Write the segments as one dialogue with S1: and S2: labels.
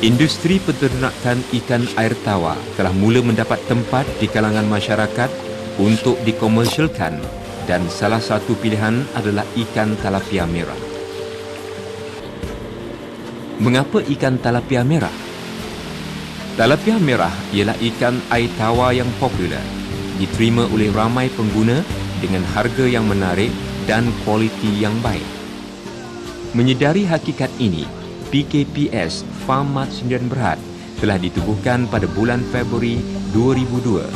S1: Industri peternakan ikan air tawar telah mula mendapat tempat di kalangan masyarakat untuk dikomersialkan dan salah satu pilihan adalah ikan talapia merah. Mengapa ikan talapia merah? Talapia merah ialah ikan air tawar yang popular, diterima oleh ramai pengguna dengan harga yang menarik dan kualiti yang baik. Menyedari hakikat ini, PKPS Farm Mart Sdn Bhd telah ditubuhkan pada bulan Februari 2002.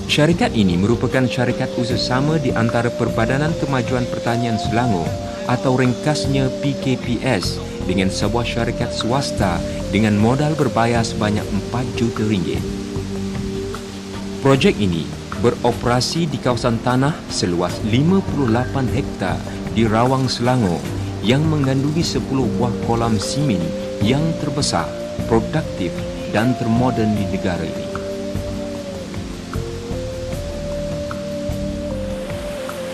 S1: Syarikat ini merupakan syarikat usaha di antara Perbadanan Kemajuan Pertanian Selangor atau ringkasnya PKPS dengan sebuah syarikat swasta dengan modal berbayar sebanyak RM4 juta. Projek ini beroperasi di kawasan tanah seluas 58 hektar di Rawang, Selangor yang mengandungi 10 buah kolam simen yang terbesar, produktif dan termoden di negara ini.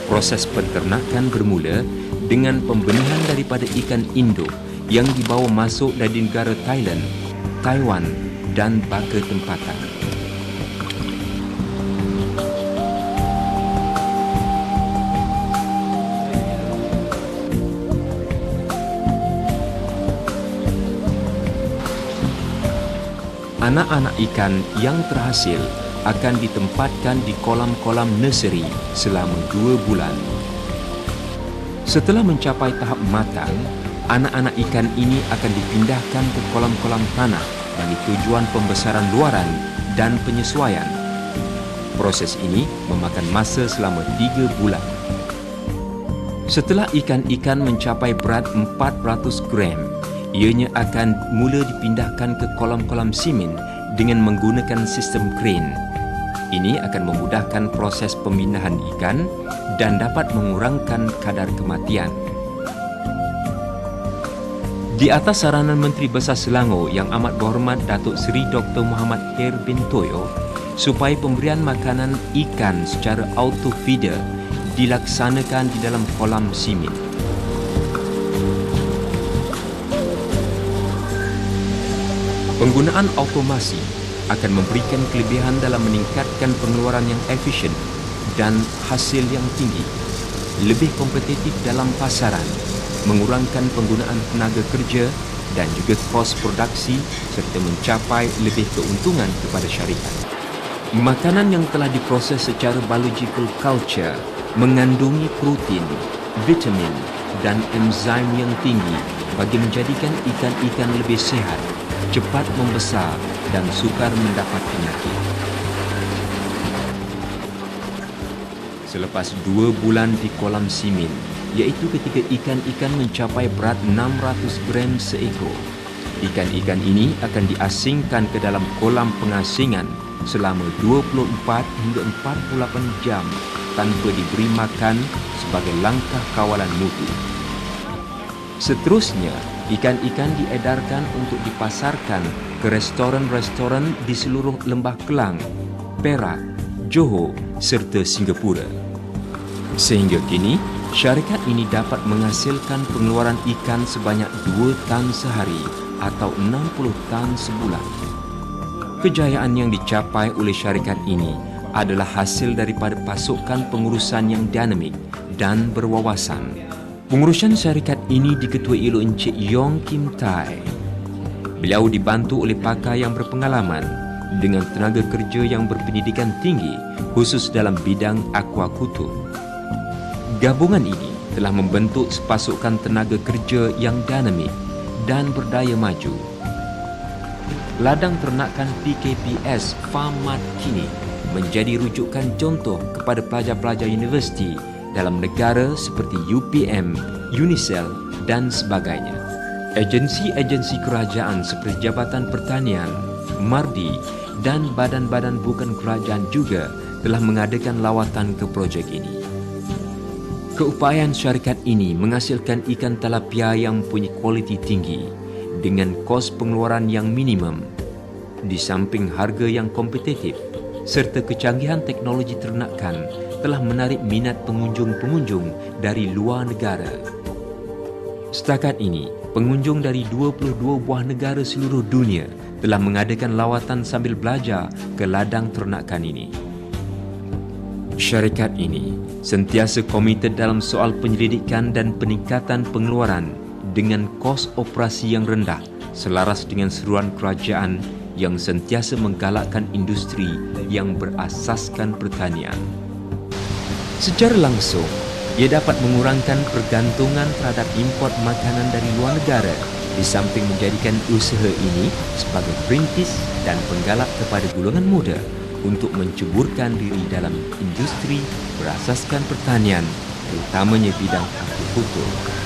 S1: Proses peternakan bermula dengan pembenihan daripada ikan induk yang dibawa masuk dari negara Thailand, Taiwan dan baka tempatan. Anak-anak ikan yang terhasil akan ditempatkan di kolam-kolam nursery selama 2 bulan. Setelah mencapai tahap matang, anak-anak ikan ini akan dipindahkan ke kolam-kolam tanah bagi tujuan pembesaran luaran dan penyesuaian. Proses ini memakan masa selama 3 bulan. Setelah ikan-ikan mencapai berat 400 gram, ianya akan mula dipindahkan ke kolam-kolam simen dengan menggunakan sistem crane. Ini akan memudahkan proses pemindahan ikan dan dapat mengurangkan kadar kematian. Di atas saranan Menteri Besar Selangor Yang Amat Berhormat Datuk Seri Dr. Muhammad Khair bin Toyo, supaya pemberian makanan ikan secara auto feeder dilaksanakan di dalam kolam simen. Penggunaan automasi akan memberikan kelebihan dalam meningkatkan pengeluaran yang efisien dan hasil yang tinggi, lebih kompetitif dalam pasaran, mengurangkan penggunaan tenaga kerja dan juga kos produksi serta mencapai lebih keuntungan kepada syarikat. Makanan yang telah diproses secara biological culture mengandungi protein, vitamin dan enzim yang tinggi bagi menjadikan ikan-ikan lebih sihat, cepat membesar dan sukar mendapat penyakit. Selepas 2 bulan di kolam simen, iaitu ketika ikan-ikan mencapai berat 600 gram seekor, ikan-ikan ini akan diasingkan ke dalam kolam pengasingan selama 24 hingga 48 jam tanpa diberi makan sebagai langkah kawalan mutu. Seterusnya, ikan-ikan diedarkan untuk dipasarkan ke restoran-restoran di seluruh Lembah Kelang, Perak, Johor serta Singapura. Sehingga kini, syarikat ini dapat menghasilkan pengeluaran ikan sebanyak 2 tan sehari atau 60 tan sebulan. Kejayaan yang dicapai oleh syarikat ini adalah hasil daripada pasukan pengurusan yang dinamik dan berwawasan. Pengurusan syarikat ini diketuai oleh Encik Yong Kim Tai. Beliau dibantu oleh pakar yang berpengalaman dengan tenaga kerja yang berpendidikan tinggi khusus dalam bidang aquaculture. Gabungan ini telah membentuk sepasukan tenaga kerja yang dinamik dan berdaya maju. Ladang ternakan PKPS Farm Mart kini menjadi rujukan contoh kepada pelajar-pelajar universiti dalam negara seperti UPM, UNICEF dan sebagainya. Agensi-agensi kerajaan seperti Jabatan Pertanian, MARDI dan badan-badan bukan kerajaan juga telah mengadakan lawatan ke projek ini. Keupayaan syarikat ini menghasilkan ikan talapia yang mempunyai kualiti tinggi dengan kos pengeluaran yang minimum, di samping harga yang kompetitif serta kecanggihan teknologi ternakan telah menarik minat pengunjung-pengunjung dari luar negara. Setakat ini, pengunjung dari 22 buah negara seluruh dunia telah mengadakan lawatan sambil belajar ke ladang ternakan ini. Syarikat ini sentiasa komited dalam soal penyelidikan dan peningkatan pengeluaran dengan kos operasi yang rendah selaras dengan seruan kerajaan yang sentiasa menggalakkan industri yang berasaskan pertanian. Secara langsung, ia dapat mengurangkan pergantungan terhadap import makanan dari luar negara di samping menjadikan usaha ini sebagai perintis dan penggalak kepada golongan muda untuk menceburkan diri dalam industri berasaskan pertanian, terutamanya bidang agrikultur.